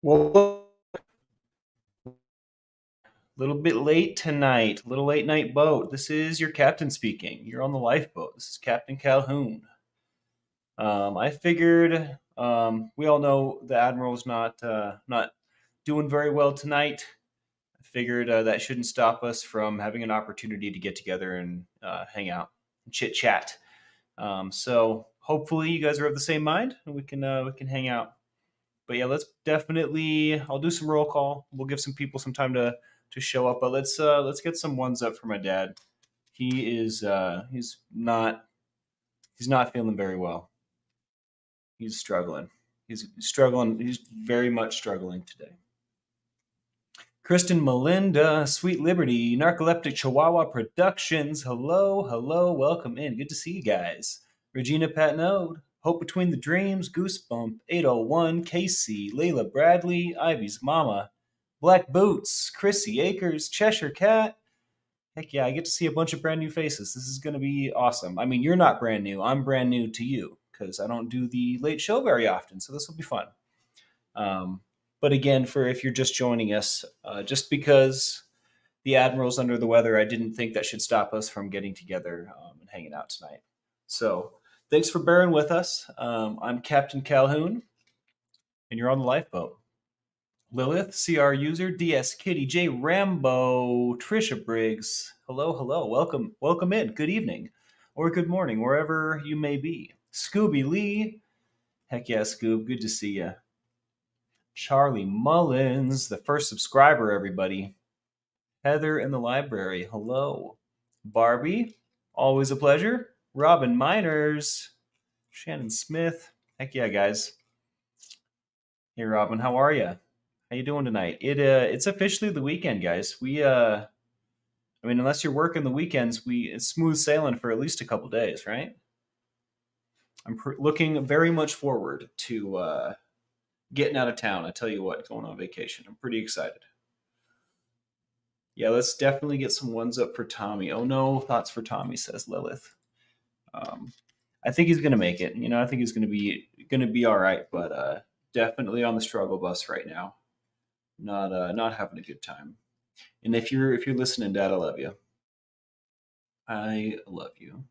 Well, a little bit late tonight, little late night boat. This is your captain speaking. You're on the lifeboat. This is Captain Calhoun. I figured we all know the admiral's not doing very well tonight. I figured that shouldn't stop us from having an opportunity to get together and hang out, and chit chat. So hopefully you guys are of the same mind and we can hang out. But yeah, let's definitely. I'll do some roll call. We'll give some people some time to show up. But let's get some ones up for my dad. He's not feeling very well. He's struggling. He's struggling. He's very much struggling today. Kristen Melinda, Sweet Liberty, Narcoleptic Chihuahua Productions. Hello, hello, welcome in. Good to see you guys. Regina Patnode, Hope Between the Dreams, Goosebump, 801, Casey, Layla Bradley, Ivy's Mama, Black Boots, Chrissy Akers, Cheshire Cat. Heck yeah, I get to see a bunch of brand new faces. This is going to be awesome. I mean, you're not brand new. I'm brand new to you because I don't do the late show very often, so this will be fun. Um, but again, for if you're just joining us, just because the Admiral's under the weather, I didn't think that should stop us from getting together and hanging out tonight. So thanks for bearing with us. I'm Captain Calhoun, and you're on the lifeboat. Lilith, CR user, DS Kitty, J Rambo, Trisha Briggs. Hello, hello. Welcome in. Good evening or good morning, wherever you may be. Scooby Lee. Heck yeah, Scoob. Good to see you. Charlie Mullins, the first subscriber, everybody. Heather in the library, hello. Barbie, always a pleasure. Robin Miners, Shannon Smith. Heck yeah, guys. Hey, Robin, how are you? How you doing tonight? It's officially the weekend, guys. I mean, unless you're working the weekends, it's smooth sailing for at least a couple days, right? I'm looking very much forward to getting out of town. I tell you what, going on vacation. I'm pretty excited. Yeah, let's definitely get some ones up for Tommy. Oh no, thoughts for Tommy, says Lilith. Um, I think he's gonna make it. I think he's gonna be all right, but definitely on the struggle bus right now. Not having a good time. And if you're listening, Dad, I love you. I love you.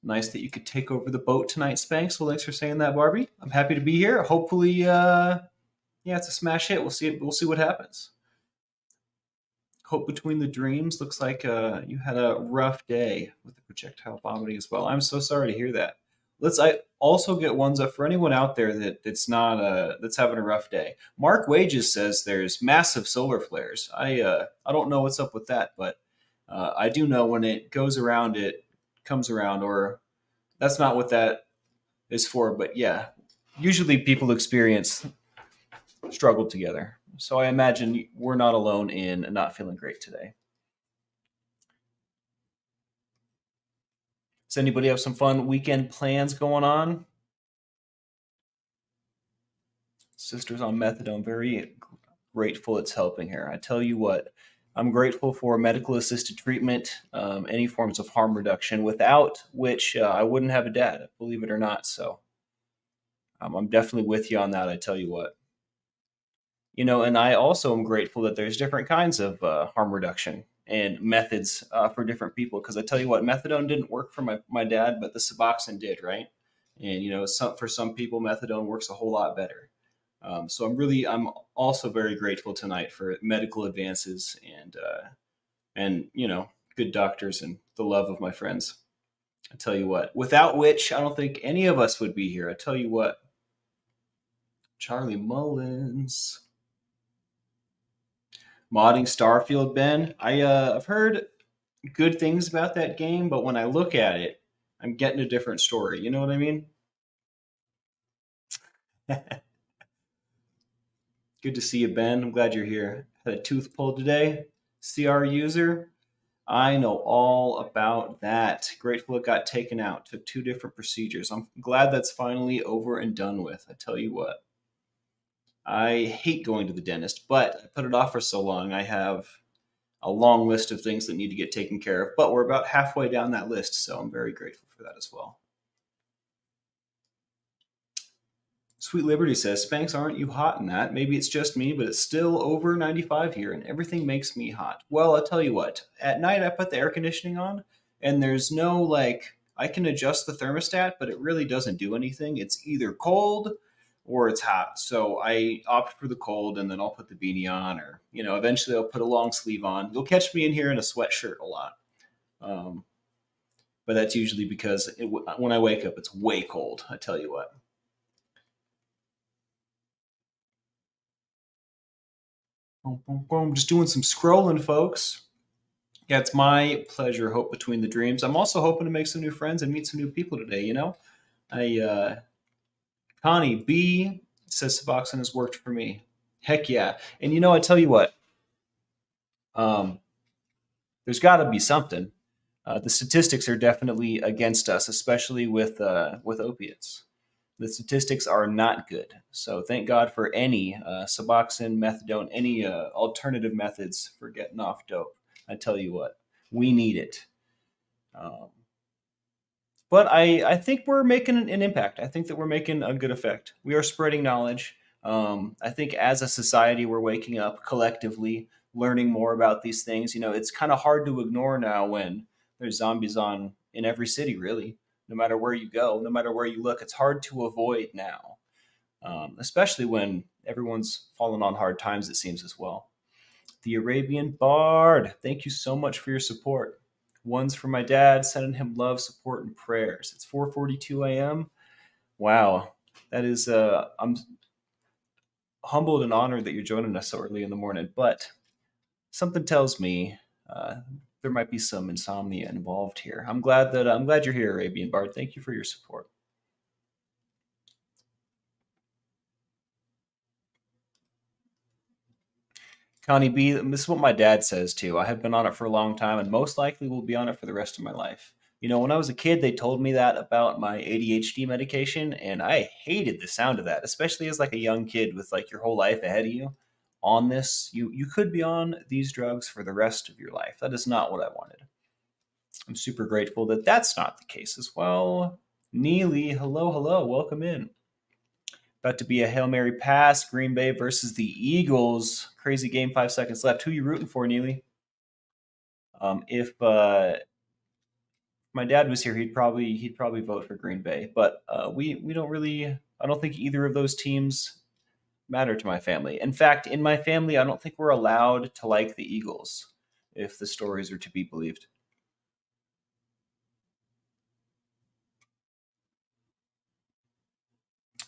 Nice that you could take over the boat tonight, Spanx. Well, thanks for saying that, Barbie. I'm happy to be here. Hopefully, yeah, it's a smash hit. We'll see. We'll see what happens. Hope Between the Dreams. Looks like you had a rough day with the projectile vomiting as well. I'm so sorry to hear that. I also get ones up for anyone out there that's having a rough day. Mark Wages says there's massive solar flares. I don't know what's up with that, but I do know when it goes around, it comes around, or that's not what that is for. But yeah, usually people experience struggle together. So I imagine we're not alone in not feeling great today. Does anybody have some fun weekend plans going on? Sister's on methadone. Very grateful it's helping her. I tell you what, I'm grateful for medical assisted treatment, any forms of harm reduction, without which I wouldn't have a dad, believe it or not. So I'm definitely with you on that. I tell you what. And I also am grateful that there's different kinds of harm reduction and methods for different people. Because I tell you what, methadone didn't work for my dad, but the Suboxone did, right? And for some people, methadone works a whole lot better. So I'm also very grateful tonight for medical advances and good doctors and the love of my friends. I tell you what, without which I don't think any of us would be here. I tell you what, Charlie Mullins. Modding Starfield, Ben. I've heard good things about that game, but when I look at it, I'm getting a different story. You know what I mean? Good to see you, Ben. I'm glad you're here. Had a tooth pulled today. CR user. I know all about that. Grateful it got taken out. Took 2 different procedures. I'm glad that's finally over and done with. I tell you what. I hate going to the dentist, but I put it off for so long. I have a long list of things that need to get taken care of, but we're about halfway down that list, so I'm very grateful for that as well. Sweet Liberty says, Spanks, aren't you hot in that? Maybe it's just me, but it's still over 95 here, and everything makes me hot. Well, I'll tell you what. At night, I put the air conditioning on, and there's no, I can adjust the thermostat, but it really doesn't do anything. It's either cold or it's hot. So I opt for the cold, and then I'll put the beanie on, or, eventually I'll put a long sleeve on. You'll catch me in here in a sweatshirt a lot. Um, but that's usually because when I wake up, it's way cold, I tell you what. Boom, boom, boom. Just doing some scrolling, folks. Yeah, it's my pleasure. Hope between the dreams. I'm also hoping to make some new friends and meet some new people today. I Connie B says Suboxone has worked for me. Heck yeah! And I tell you what, um, there's got to be something. The statistics are definitely against us, especially with opiates. The statistics are not good. So thank God for any Suboxone, methadone, any alternative methods for getting off dope. I tell you what, we need it. Um, but I think we're making an impact. I think that we're making a good effect. We are spreading knowledge. I think as a society, we're waking up collectively, learning more about these things. It's kind of hard to ignore now when there's zombies on in every city, really. No matter where you go, no matter where you look, it's hard to avoid now, especially when everyone's fallen on hard times, it seems as well. The Arabian Bard, thank you so much for your support. One's for my dad, sending him love, support, and prayers. It's 4:42 a.m. Wow, that is. I'm humbled and honored that you're joining us so early in the morning. But something tells me there might be some insomnia involved here. I'm glad you're here, Arabian Bard. Thank you for your support. Connie B, this is what my dad says too. I have been on it for a long time and most likely will be on it for the rest of my life. When I was a kid, they told me that about my ADHD medication, and I hated the sound of that, especially as like a young kid with like your whole life ahead of you on this. You could be on these drugs for the rest of your life. That is not what I wanted. I'm super grateful that that's not the case as well. Neely, hello, hello, welcome in. About to be a Hail Mary pass. Green Bay versus the Eagles. Crazy game, 5 seconds left. Who you rooting for, Neely? If my dad was here, he'd probably vote for Green Bay. But we don't really. I don't think either of those teams matter to my family. In fact, in my family, I don't think we're allowed to like the Eagles, if the stories are to be believed.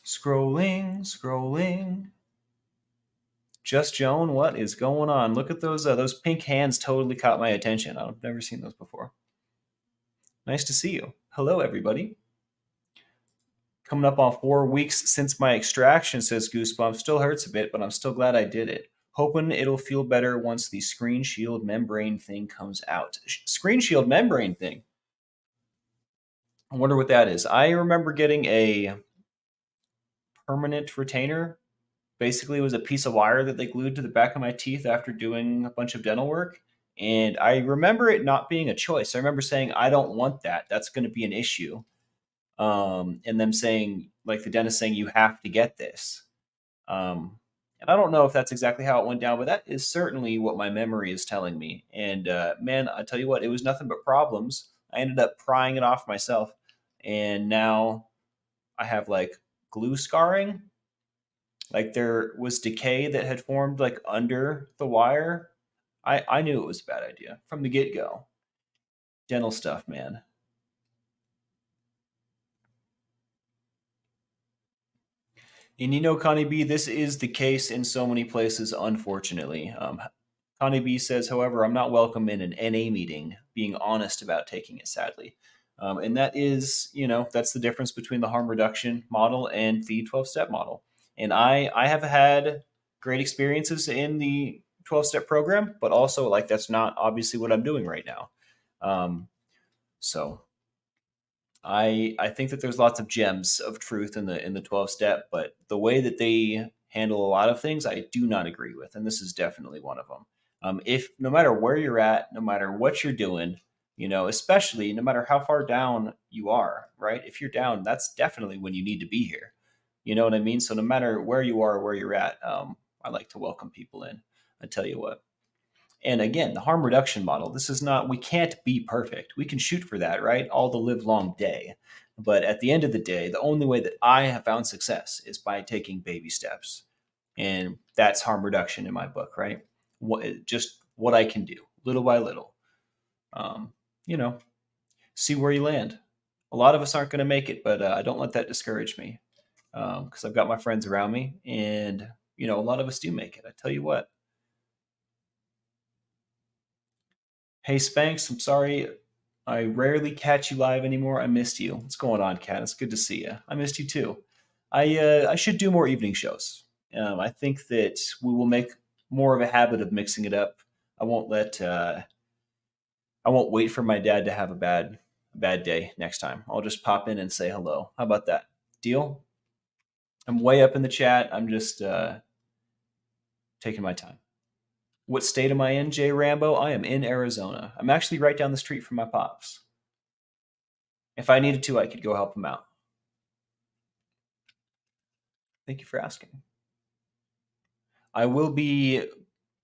Scrolling, scrolling. Just Joan, what is going on? Look at those pink hands. Totally caught my attention. I've never seen those before. Nice to see you. Hello, everybody. Coming up on 4 weeks since my extraction, says Goosebumps. Still hurts a bit, but I'm still glad I did it. Hoping it'll feel better once the screen shield membrane thing comes out. Screen shield membrane thing. I wonder what that is. I remember getting a permanent retainer. Basically, it was a piece of wire that they glued to the back of my teeth after doing a bunch of dental work. And I remember it not being a choice. I remember saying, I don't want that. That's going to be an issue. And them saying, like the dentist saying, you have to get this. And I don't know if that's exactly how it went down, but that is certainly what my memory is telling me. And man, I tell you what, it was nothing but problems. I ended up prying it off myself, and now I have like glue scarring. Like there was decay that had formed like under the wire. I knew it was a bad idea from the get go. Dental stuff, man. And Connie B, this is the case in so many places, unfortunately. Connie B says, however, I'm not welcome in an NA meeting, being honest about taking it, sadly. And that is, that's the difference between the harm reduction model and the 12-step model. And I have had great experiences in the 12-step program, but also, like, that's not obviously what I'm doing right now. Um, so I think that there's lots of gems of truth in the 12 step, but the way that they handle a lot of things, I do not agree with, and this is definitely one of them. If no matter where you're at, no matter what you're doing, especially no matter how far down you are, right? If you're down, that's definitely when you need to be here. You know what I mean? So no matter where you are, where you're at, I like to welcome people in. I tell you what. And again, the harm reduction model, this is not, we can't be perfect. We can shoot for that, right? All the live long day. But at the end of the day, the only way that I have found success is by taking baby steps. And that's harm reduction in my book, right? Just what I can do little by little. Um, you know, see where you land. A lot of us aren't going to make it, but I don't let that discourage me because I've got my friends around me, and a lot of us do make it. I tell you what. Hey Spanx, I'm sorry I rarely catch you live anymore. I missed you. What's going on, Kat? It's good to see you. I missed you too. I should do more evening shows. I think that we will make more of a habit of mixing it up. I won't let I won't wait for my dad to have a bad day next time. I'll just pop in and say hello. How about that? Deal? I'm way up in the chat. I'm just taking my time. What state am I in, Jay Rambo? I am in Arizona. I'm actually right down the street from my pops. If I needed to, I could go help him out. Thank you for asking. I will be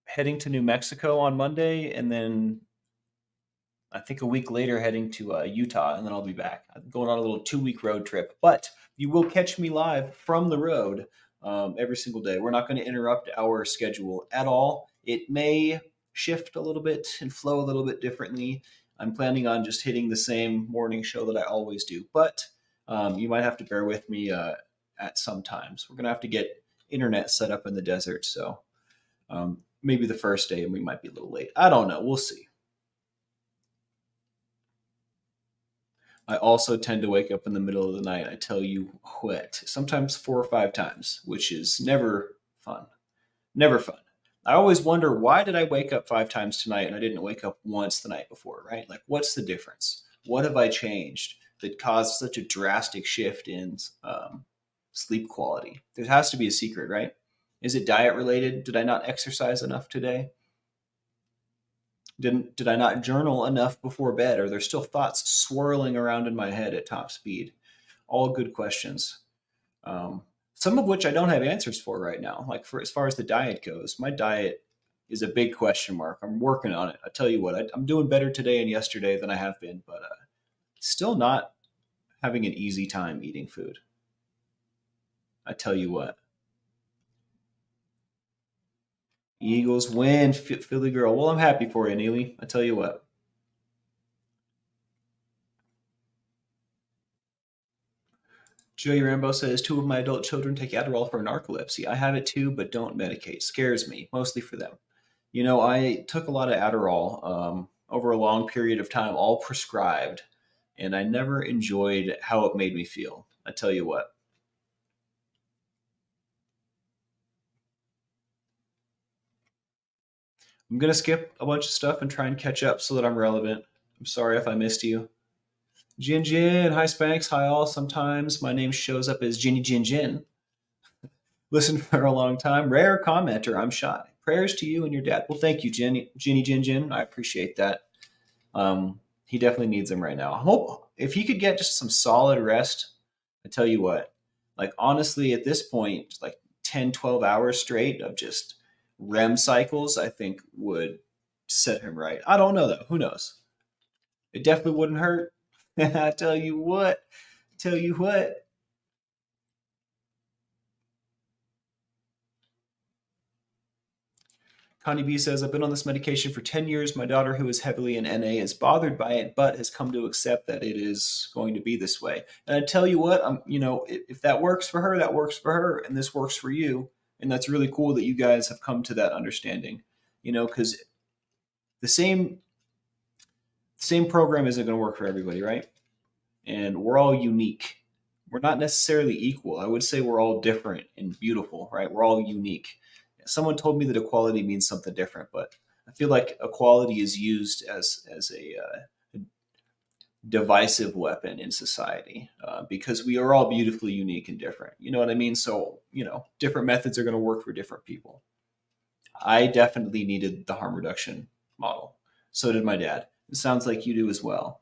heading to New Mexico on Monday, and then I think a week later heading to Utah, and then I'll be back. I'm going on a little 2-week road trip. But you will catch me live from the road every single day. We're not going to interrupt our schedule at all. It may shift a little bit and flow a little bit differently. I'm planning on just hitting the same morning show that I always do, but you might have to bear with me at some times. We're going to have to get internet set up in the desert, so maybe the first day we might be a little late. I don't know. We'll see. I also tend to wake up in the middle of the night. I tell you what, sometimes 4 or 5 times, which is never fun. Never fun. I always wonder, why did I wake up 5 times tonight and I didn't wake up once the night before, right? Like, what's the difference? What have I changed that caused such a drastic shift in sleep quality? There has to be a secret, right? Is it diet related? Did I not exercise enough today? Did I not journal enough before bed? Are there still thoughts swirling around in my head at top speed? All good questions. Um, some of which I don't have answers for right now. Like, for as far as the diet goes, my diet is a big question mark. I'm working on it. I tell you what, I'm doing better today and yesterday than I have been, but still not having an easy time eating food. I tell you what. Eagles win, Philly girl. Well, I'm happy for you, Neely. I tell you what. Joey Rambo says, 2 of my adult children take Adderall for narcolepsy. I have it too, but don't medicate. Scares me, mostly for them. I took a lot of Adderall over a long period of time, all prescribed, and I never enjoyed how it made me feel. I tell you what. I'm going to skip a bunch of stuff and try and catch up so that I'm relevant. I'm sorry if I missed you. Jin Jin, hi Spanx, hi all. Sometimes my name shows up as Jinny Jin Jin. Listen for a long time. Rare commenter, I'm shy. Prayers to you and your dad. Well, thank you, Ginny Jin Jin. I appreciate that. He definitely needs them right now. I hope if he could get just some solid rest, I tell you what, like honestly, at this point, like 10, 12 hours straight of just REM cycles, I think would set him right. I don't know though. Who knows? It definitely wouldn't hurt. I tell you what. Tell you what. Connie B says, I've been on this medication for 10 years. My daughter, who is heavily in NA, is bothered by it, but has come to accept that it is going to be this way. And I tell you what, if that works for her, that works for her, and this works for you. And that's really cool that you guys have come to that understanding, because the same program isn't going to work for everybody, right? And we're all unique. We're not necessarily equal. I would say we're all different and beautiful, right? We're all unique. Someone told me that equality means something different, but I feel like equality is used as a divisive weapon in society because we are all beautifully unique and different. You know what I mean? So, different methods are going to work for different people. I definitely needed the harm reduction model. So did my dad. It sounds like you do as well.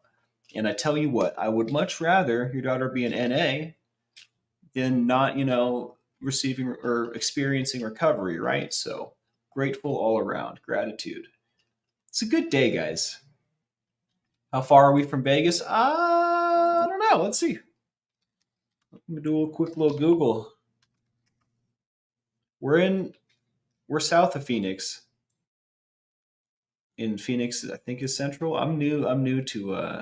And I tell you what, I would much rather your daughter be an NA than not, receiving or experiencing recovery, right? So grateful all around, gratitude. It's a good day, guys. How far are we from Vegas? I don't know. Let's see. Let me do a quick little Google. We're in we're south of Phoenix. In Phoenix, I think is central. I'm new to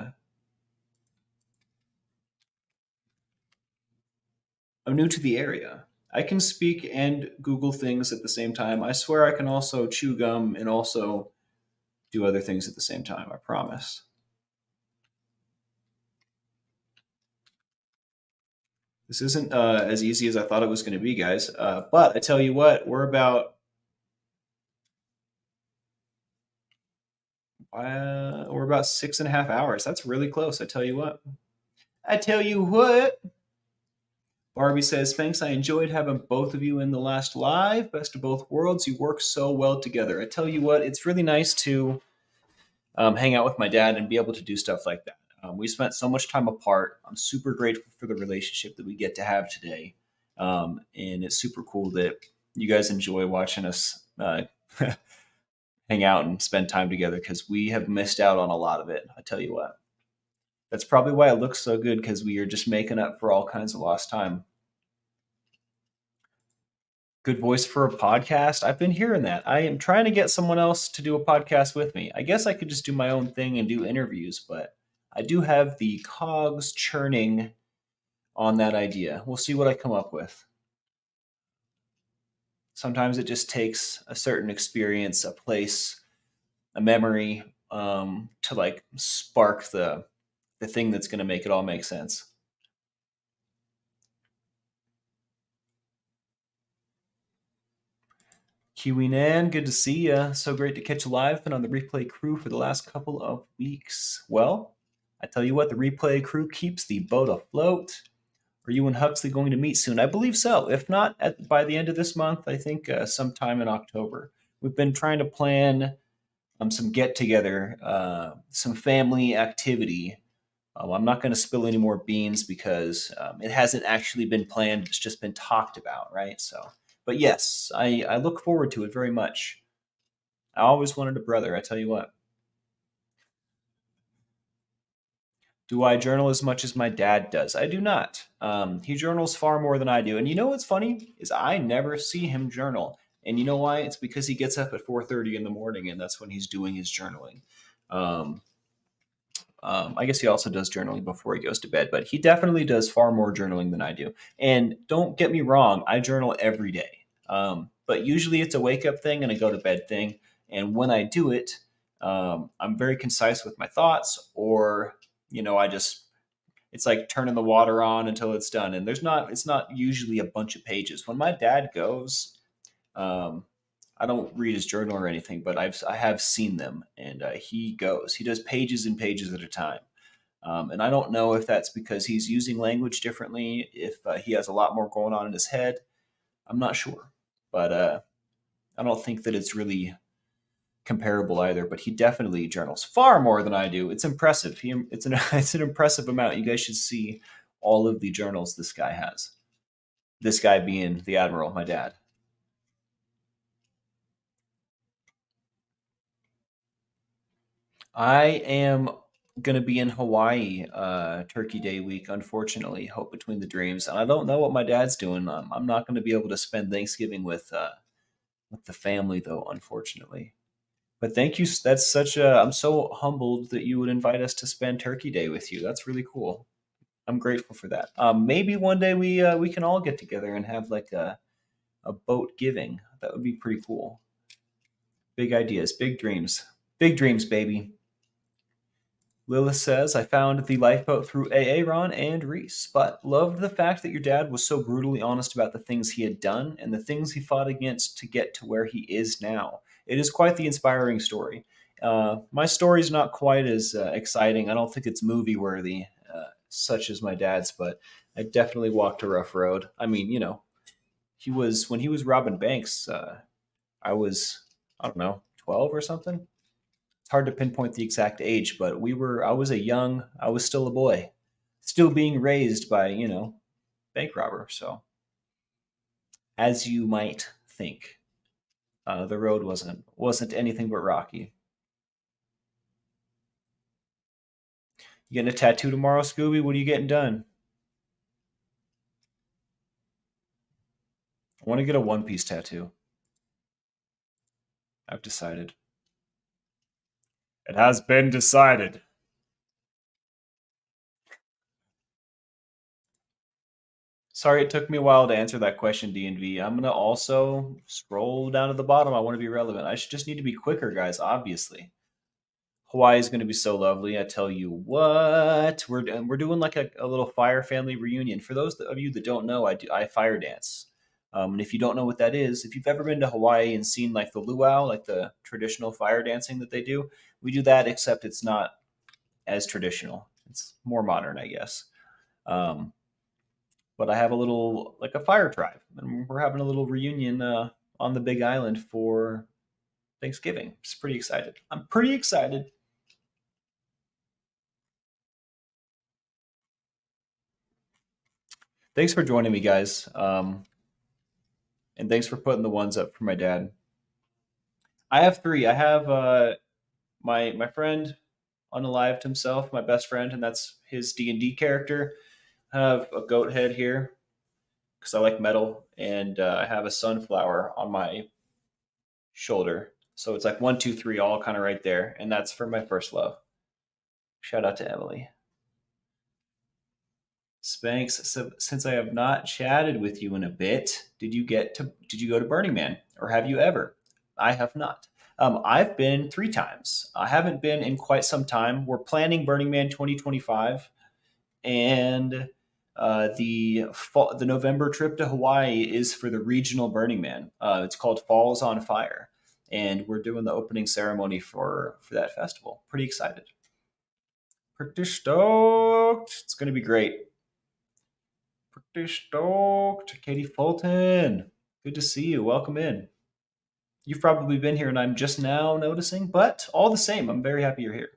the area. I can speak and Google things at the same time. I swear I can also chew gum and also do other things at the same time. I promise. This isn't as easy as I thought it was going to be, guys. But I tell you what, we're about 6.5 hours. That's really close. I tell you what. I tell you what. Barbie says, "Thanks. I enjoyed having both of you in the last live. Best of both worlds. You work so well together." I tell you what, it's really nice to hang out with my dad and be able to do stuff like that. We spent so much time apart. I'm super grateful for the relationship that we get to have today. And it's super cool that you guys enjoy watching us hang out and spend time together because we have missed out on a lot of it. I tell you what. That's probably why it looks so good because we are just making up for all kinds of lost time. Good voice for a podcast. I've been hearing that. I am trying to get someone else to do a podcast with me. I guess I could just do my own thing and do interviews, but I do have the cogs churning on that idea. We'll see what I come up with. Sometimes it just takes a certain experience, a place, a memory to like spark the thing that's going to make it all make sense. Kiwi Nan, good to see ya. So great to catch you live. Been on the replay crew for the last couple of weeks. Well, I tell you what, the replay crew keeps the boat afloat. Are you and Huxley going to meet soon? I believe so. If not, by the end of this month, I think sometime in October. We've been trying to plan some get together, some family activity. I'm not going to spill any more beans because it hasn't actually been planned. It's just been talked about, right? So, but yes, I look forward to it very much. I always wanted a brother. I tell you what. Do I journal as much as my dad does? I do not. He journals far more than I do. And you know what's funny is I never see him journal. And you know why? It's because he gets up at 4:30 in the morning, and that's when he's doing his journaling. Um, I guess he also does journaling before he goes to bed, but he definitely does far more journaling than I do. And don't get me wrong, I journal every day. But usually it's a wake up thing and a go to bed thing. And when I do it, I'm very concise with my thoughts, or, I just, it's like turning the water on until it's done. And it's not usually a bunch of pages. When my dad goes, um, I don't read his journal or anything, but I have seen them, and he does pages and pages at a time. And I don't know if that's because he's using language differently, if he has a lot more going on in his head. I'm not sure, but I don't think that it's really comparable either. But he definitely journals far more than I do. It's impressive. It's an it's an impressive amount. You guys should see all of the journals this guy has. This guy being the admiral, my dad. I am going to be in Hawaii Turkey Day week, unfortunately. Hope between the dreams. And I don't know what my dad's doing. I'm not going to be able to spend Thanksgiving with the family, though, unfortunately. But thank you. That's such a. I'm so humbled that you would invite us to spend Turkey Day with you. That's really cool. I'm grateful for that. Maybe one day we can all get together and have like a boat giving. That would be pretty cool. Big ideas, big dreams, baby. Lilith says, "I found the lifeboat through AA, Ron, and Reese, but loved the fact that your dad was so brutally honest about the things he had done and the things he fought against to get to where he is now. It is quite the inspiring story. My story's not quite as exciting. I don't think it's movie worthy, such as my dad's, but I definitely walked a rough road. I mean, when he was robbing banks, I was, I don't know, 12 or something. It's hard to pinpoint the exact age, but I was still a boy, still being raised by, bank robber. So, as you might think, the road wasn't anything but rocky. You getting a tattoo tomorrow, Scooby? What are you getting done? I want to get a One Piece tattoo. I've decided. It has been decided. Sorry it took me a while to answer that question, D&V. I'm going to also scroll down to the bottom. I want to be relevant. I should just need to be quicker, guys, obviously. Hawaii is going to be so lovely. I tell you what, we're doing like a little fire family reunion. For those of you that don't know, I fire dance. And if you don't know what that is, if you've ever been to Hawaii and seen like the luau, like the traditional fire dancing that they do, we do that, except it's not as traditional. It's more modern, I guess. Um, but I have a little like a fire tribe, and we're having a little reunion on the Big Island for Thanksgiving. Just pretty excited. I'm pretty excited. Thanks for joining me, guys, and thanks for putting the ones up for my dad. I have three. I have my friend unalived himself, my best friend, and that's his D&D character. I have a goat head here because I like metal, and I have a sunflower on my shoulder. So it's like one, two, three, all kind of right there, and that's for my first love. Shout out to Emily. Spanx, so since I have not chatted with you in a bit, did you go to Burning Man or have you ever? I have not. I've been three times. I haven't been in quite some time. We're planning Burning Man 2025, and the November trip to Hawaii is for the regional Burning Man. It's called Falls on Fire, and we're doing the opening ceremony for that festival. Pretty excited. Pretty stoked. It's going to be great. Pretty stoked. Katie Fulton. Good to see you. Welcome in. You've probably been here and I'm just now noticing, but all the same, I'm very happy you're here.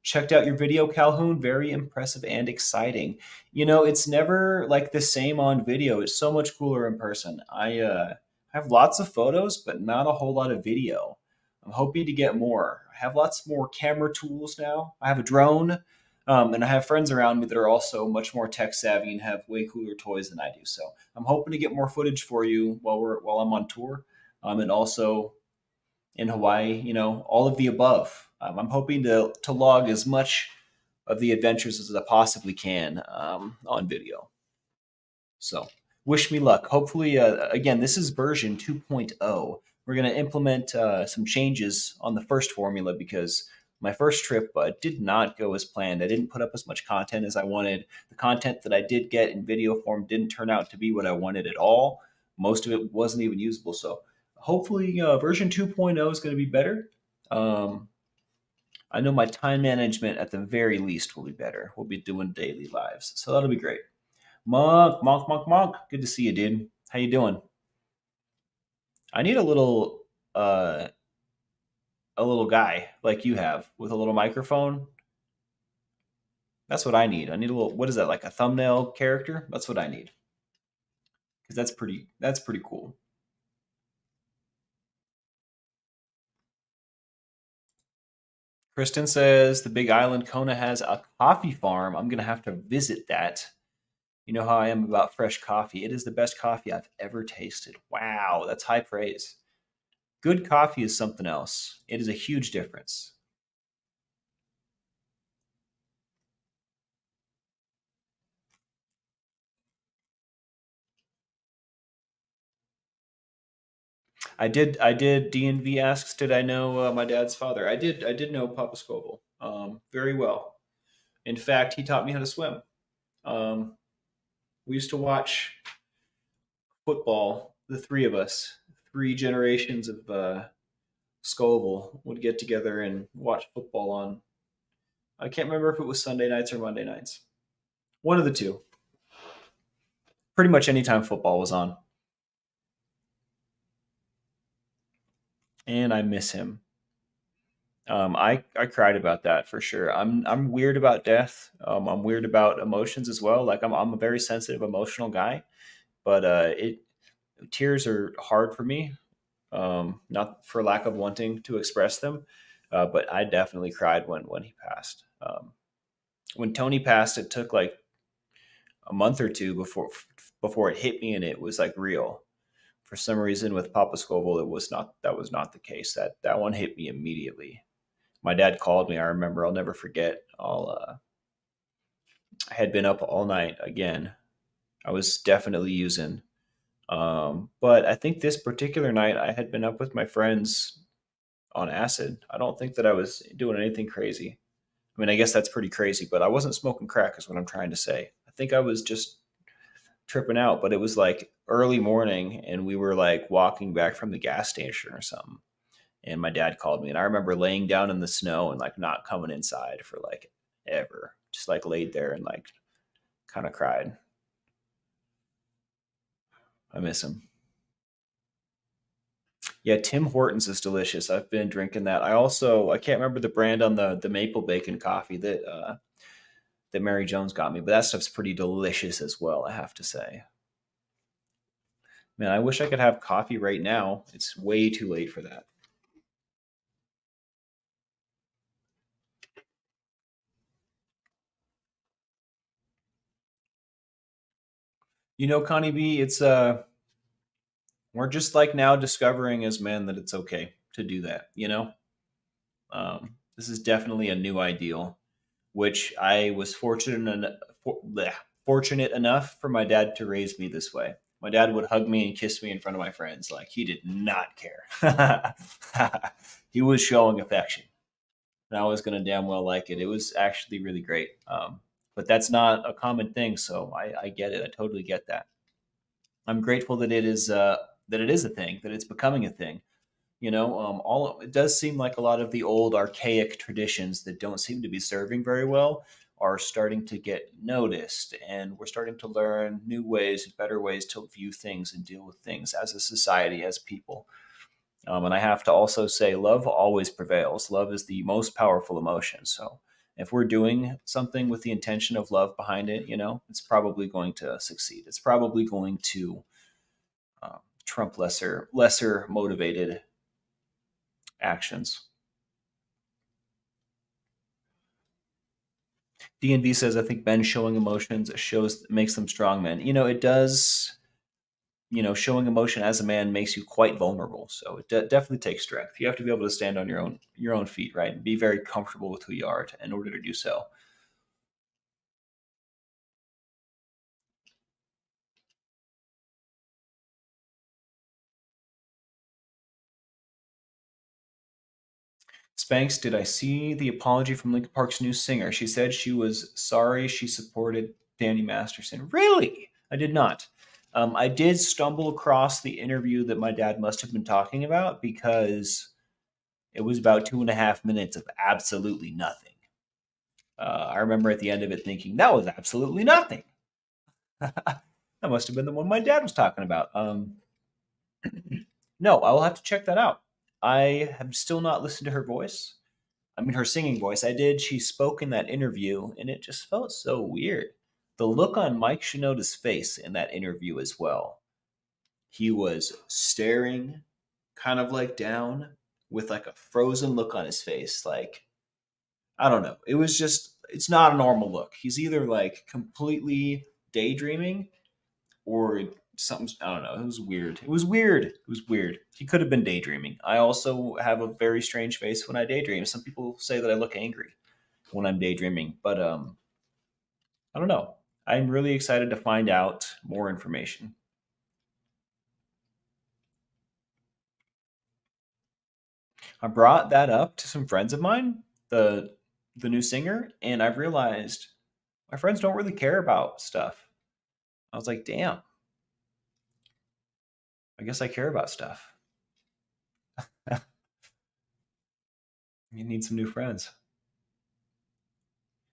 Checked out your video, Calhoun. Very impressive and exciting. You know, it's never like the same on video. It's so much cooler in person. I have lots of photos, but not a whole lot of video. I'm hoping to get more. I have lots more camera tools now. I have a drone, and I have friends around me that are also much more tech savvy and have way cooler toys than I do. So I'm hoping to get more footage for you while I'm on tour, and also in Hawaii, you know, all of the above. I'm hoping to log as much of the adventures as I possibly can on video. So wish me luck. Hopefully, again, this is version 2.0. We're going to implement some changes on the first formula because my first trip did not go as planned. I didn't put up as much content as I wanted. The content that I did get in video form didn't turn out to be what I wanted at all. Most of it wasn't even usable. So hopefully, version 2.0 is going to be better. I know my time management at the very least will be better. We'll be doing daily lives, so that'll be great. Monk, Monk, Monk, Monk. Good to see you, dude. How you doing? I need uh, a little guy like you have with a little microphone. That's what I need. I need a little. What is that? Like a thumbnail character? That's what I need because That's pretty cool. Kristen says the Big Island Kona has a coffee farm. I'm gonna have to visit that. You know how I am about fresh coffee. It is the best coffee I've ever tasted. Wow, that's high praise. Good coffee is something else. It is a huge difference. I did. DNV asks, did I know my dad's father? I did know Papa Scoville very well. In fact, he taught me how to swim. Um, we used to watch football, the three of us, three generations of Scoville would get together and watch football on. I can't remember if it was Sunday nights or Monday nights. One of the two. Pretty much anytime football was on. And I miss him. I cried about that for sure. I'm weird about death. I'm weird about emotions as well. Like I'm a very sensitive, emotional guy, but it tears are hard for me. Not for lack of wanting to express them, but I definitely cried when he passed. When Tony passed, it took like a month or two before it hit me, and it was like real. For some reason, with Papa Scoville, it was not. That was not the case. That one hit me immediately. My dad called me. I remember. I'll never forget. I had been up all night again. I was definitely using. But I think this particular night, I had been up with my friends on acid. I don't think that I was doing anything crazy. I mean, I guess that's pretty crazy, but I wasn't smoking crack, is what I'm trying to say. I think I was just tripping out, but it was like early morning and we were like walking back from the gas station or something. And my dad called me, and I remember laying down in the snow and like not coming inside for like ever. Just like laid there and like kind of cried. I miss him. Yeah, Tim Hortons is delicious. I've been drinking that. I can't remember the brand on the maple bacon coffee that Mary Jones got me, but that stuff's pretty delicious as well, I have to say. Man, I wish I could have coffee right now. It's way too late for that. You know, Connie B, it's we're just like now discovering as men that it's okay to do that, you know? This is definitely a new ideal, which I was fortunate enough for my dad to raise me this way. My dad would hug me and kiss me in front of my friends. Like he did not care. He was showing affection, and I was going to damn well like it. It was actually really great. But that's not a common thing, so I get it. I totally get that. I'm grateful that it is a thing, that it's becoming a thing. You know, all it does seem like a lot of the old archaic traditions that don't seem to be serving very well are starting to get noticed, and we're starting to learn new ways, better ways to view things and deal with things as a society, as people. And I have to also say, love always prevails. Love is the most powerful emotion. So if we're doing something with the intention of love behind it, you know, it's probably going to succeed. It's probably going to trump lesser motivated actions. DNV says, I think men showing emotions shows makes them strong men. You know, it does. You know, showing emotion as a man makes you quite vulnerable. So it definitely takes strength. You have to be able to stand on your own feet, right, and be very comfortable with who you are in order to do so. Spanks, did I see the apology from Linkin Park's new singer? She said she was sorry she supported Danny Masterson. Really? I did not. I did stumble across the interview that my dad must have been talking about because it was about 2.5 minutes of absolutely nothing. I remember at the end of it thinking, that was absolutely nothing. That must have been the one my dad was talking about. No, I will have to check that out. I have still not listened to her voice. I mean, her singing voice. I did. She spoke in that interview, and it just felt so weird. The look on Mike Shinoda's face in that interview as well. He was staring kind of like down with like a frozen look on his face. Like, I don't know. It was just, it's not a normal look. He's either like completely daydreaming or something. I don't know. It was weird. It was weird. It was weird. He could have been daydreaming. I also have a very strange face when I daydream. Some people say that I look angry when I'm daydreaming, but I don't know. I'm really excited to find out more information. I brought that up to some friends of mine, the new singer, and I've realized my friends don't really care about stuff. I was like, damn, I guess I care about stuff. You need some new friends.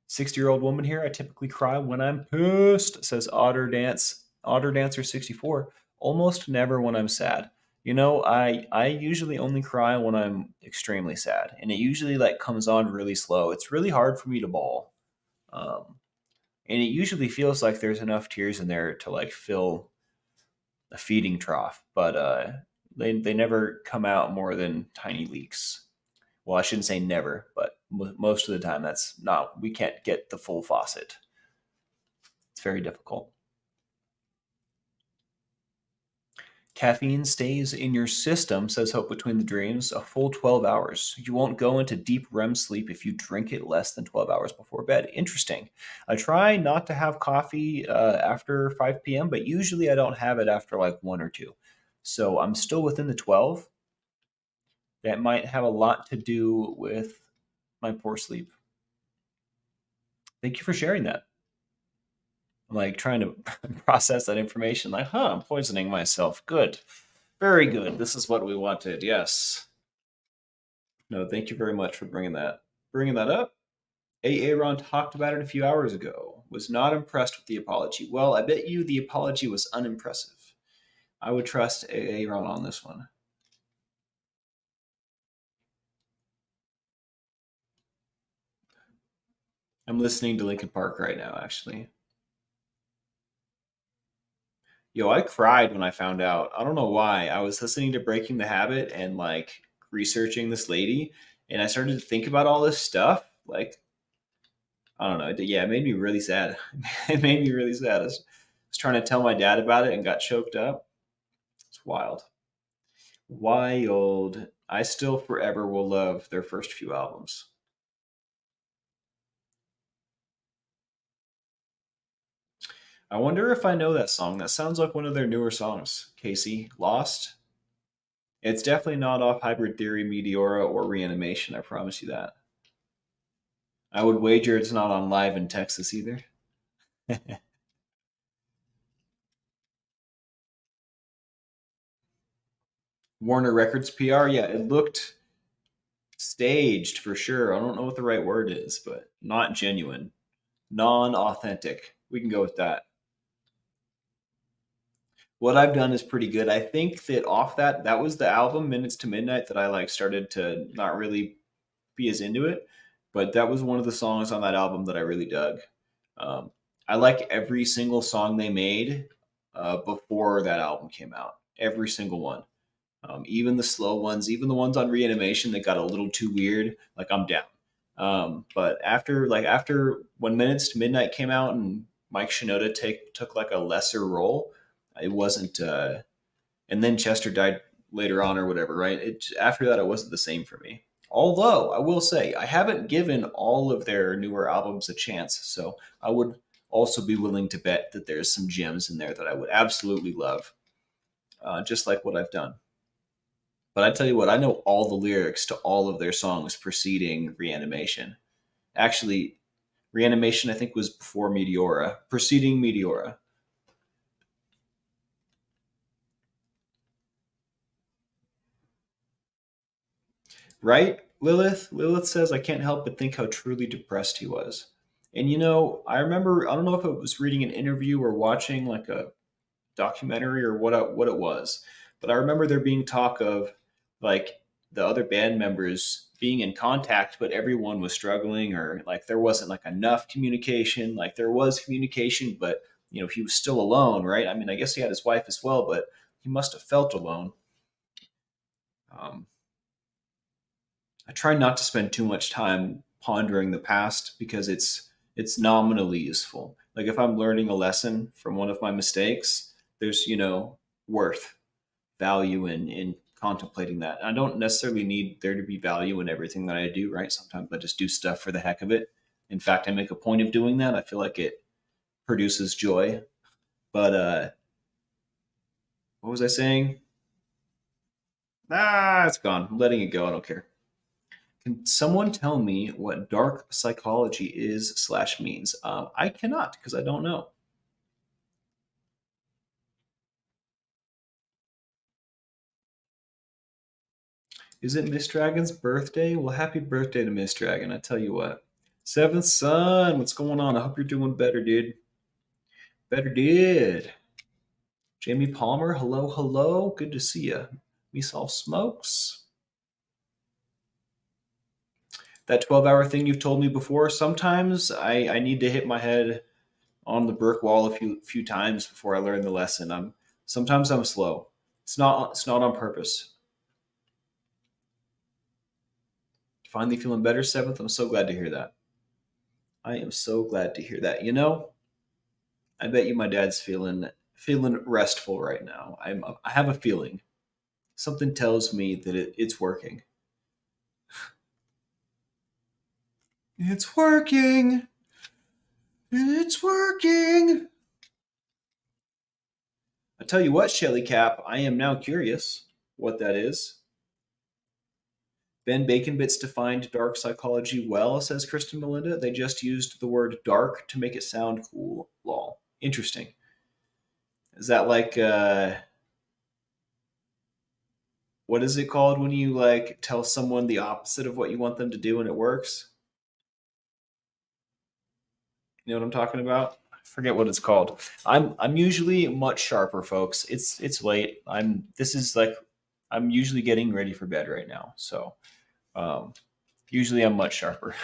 60-year-old woman here. I typically cry when I'm pissed, says Otter Dancer 64. Almost never when I'm sad. I usually only cry when I'm extremely sad, and it usually like comes on really slow. It's really hard for me to bawl, um, and it usually feels like there's enough tears in there to like fill a feeding trough, but they never come out more than tiny leaks. Well, I shouldn't say never, but most of the time that's not. We can't get the full faucet. It's very difficult. Caffeine stays in your system, says Hope Between the Dreams, a full 12 hours. You won't go into deep REM sleep if you drink it less than 12 hours before bed. Interesting. I try not to have coffee after 5 p.m., but usually I don't have it after like 1 or 2. So I'm still within the 12. That might have a lot to do with my poor sleep. Thank you for sharing that. I'm like trying to process that information. Like, I'm poisoning myself. Good. Very good. This is what we wanted. Yes. No, thank you very much for bringing that up. Aaron talked about it a few hours ago. Was not impressed with the apology. Well, I bet you the apology was unimpressive. I would trust Aaron on this one. I'm listening to Linkin Park right now, actually. Yo, I cried when I found out. I don't know why. I was listening to Breaking the Habit and like researching this lady, and I started to think about all this stuff. Like, I don't know. Yeah, it made me really sad. It made me really sad. I was trying to tell my dad about it and got choked up. It's wild. Wild. I still forever will love their first few albums. I wonder if I know that song. That sounds like one of their newer songs. Casey, Lost? It's definitely not off Hybrid Theory, Meteora, or Reanimation. I promise you that. I would wager it's not on Live in Texas either. Warner Records PR, yeah, it looked staged for sure. I don't know what the right word is, but not genuine, non authentic. We can go with that. What I've done is pretty good. I think that off that was the album Minutes to Midnight that I like started to not really be as into it, but that was one of the songs on that album that I really dug. Um, I like every single song they made before that album came out. Every single one, even the slow ones, even the ones on Reanimation that got a little too weird. Like I'm down. But after when Minutes to Midnight came out and Mike Shinoda took like a lesser role, it wasn't. And then Chester died later on or whatever, right? After that, it wasn't the same for me. Although I will say I haven't given all of their newer albums a chance, so I would also be willing to bet that there's some gems in there that I would absolutely love, just like what I've done. But I tell you what, I know all the lyrics to all of their songs preceding Reanimation. Actually, Reanimation I think was before Meteora, preceding Meteora. Right, Lilith? Lilith says, I can't help but think how truly depressed he was. And I remember, I don't know if it was reading an interview or watching like a documentary or what it was, but I remember there being talk of like the other band members being in contact, but everyone was struggling or like there wasn't like enough communication. Like there was communication, but he was still alone, right? I mean, I guess he had his wife as well, but he must have felt alone. Um, I try not to spend too much time pondering the past because it's nominally useful. Like if I'm learning a lesson from one of my mistakes, there's worth, value in contemplating that. I don't necessarily need there to be value in everything that I do, right? Sometimes I just do stuff for the heck of it. In fact, I make a point of doing that. I feel like it produces joy. But what was I saying? It's gone. I'm letting it go. I don't care. Can someone tell me what dark psychology is/means? I cannot because I don't know. Is it Miss Dragon's birthday? Well, happy birthday to Miss Dragon. I tell you what. Seventh Son, what's going on? I hope you're doing better, dude. Better, dude. Jamie Palmer, hello, hello. Good to see you. Mesaw smokes. That 12-hour thing you've told me before, sometimes I need to hit my head on the brick wall a few times before I learn the lesson. Sometimes I'm slow. It's not on purpose. Finally feeling better, seventh. I'm so glad to hear that. I am so glad to hear that. I bet you my dad's feeling restful right now. I have a feeling. Something tells me that it's working. It's working. It's working. I tell you what, Shelly Cap, I am now curious what that is. Ben Bacon Bits defined dark psychology well, says Kristen Melinda. They just used the word dark to make it sound cool. Lol. Interesting. Is that like what is it called when you like tell someone the opposite of what you want them to do and it works? You know what I'm talking about? I forget what it's called. I'm usually much sharper, folks. It's late. I'm usually getting ready for bed right now. So um, usually I'm much sharper.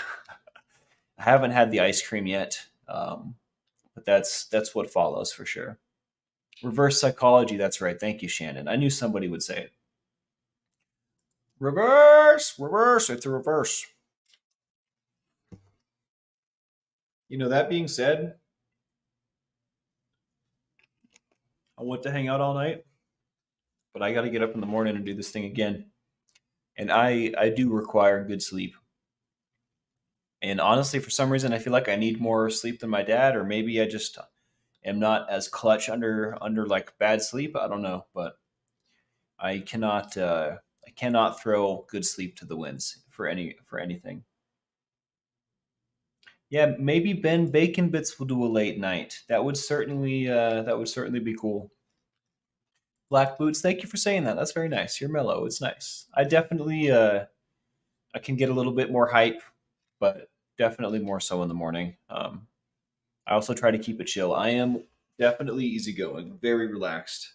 I haven't had the ice cream yet, but that's what follows for sure. Reverse psychology. That's right. Thank you, Shannon. I knew somebody would say it. Reverse, reverse. It's a reverse. That being said, I want to hang out all night, but I got to get up in the morning and do this thing again. And I do require good sleep. And honestly, for some reason, I feel like I need more sleep than my dad, or maybe I just am not as clutch under like bad sleep. I don't know, but I cannot throw good sleep to the winds for anything. Yeah, maybe Ben Bacon Bits will do a late night. That would certainly be cool. Black Boots, thank you for saying that. That's very nice. You're mellow. It's nice. I can get a little bit more hype, but definitely more so in the morning. I also try to keep it chill. I am definitely easygoing, very relaxed.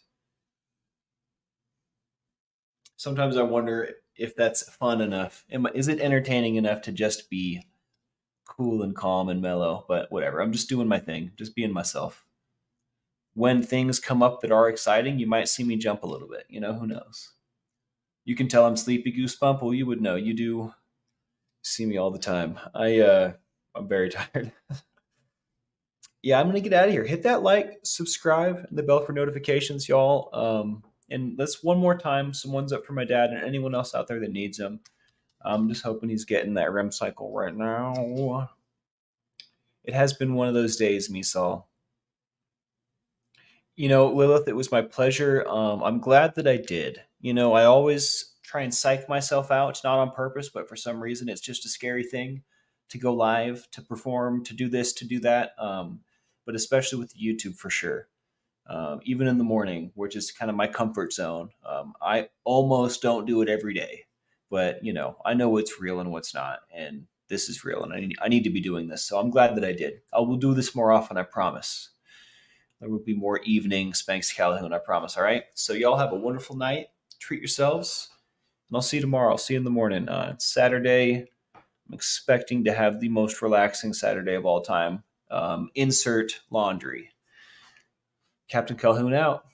Sometimes I wonder if that's fun enough. Is it entertaining enough to just be cool and calm and mellow? But whatever. I'm just doing my thing, just being myself. When things come up that are exciting, you might see me jump a little bit. Who knows? You can tell I'm sleepy, Goosebump. Well, you would know. You do see me all the time. I'm very tired. Yeah, I'm gonna get out of here. Hit that like, subscribe, and the bell for notifications, y'all. And let's one more time. Some ones up for my dad and anyone else out there that needs them. I'm just hoping he's getting that REM cycle right now. It has been one of those days, Misal. Lilith, it was my pleasure. I'm glad that I did. I always try and psych myself out, not on purpose, but for some reason, it's just a scary thing to go live, to perform, to do this, to do that. But especially with YouTube for sure. Even in the morning, which is kind of my comfort zone. I almost don't do it every day, but I know what's real and what's not, and this is real, and I need to be doing this. So I'm glad that I did. I will do this more often, I promise. There will be more evening Spanx Calhoun, I promise. All right. So y'all have a wonderful night. Treat yourselves, and I'll see you tomorrow. I'll see you in the morning. It's Saturday. I'm expecting to have the most relaxing Saturday of all time. Insert laundry. Captain Calhoun out.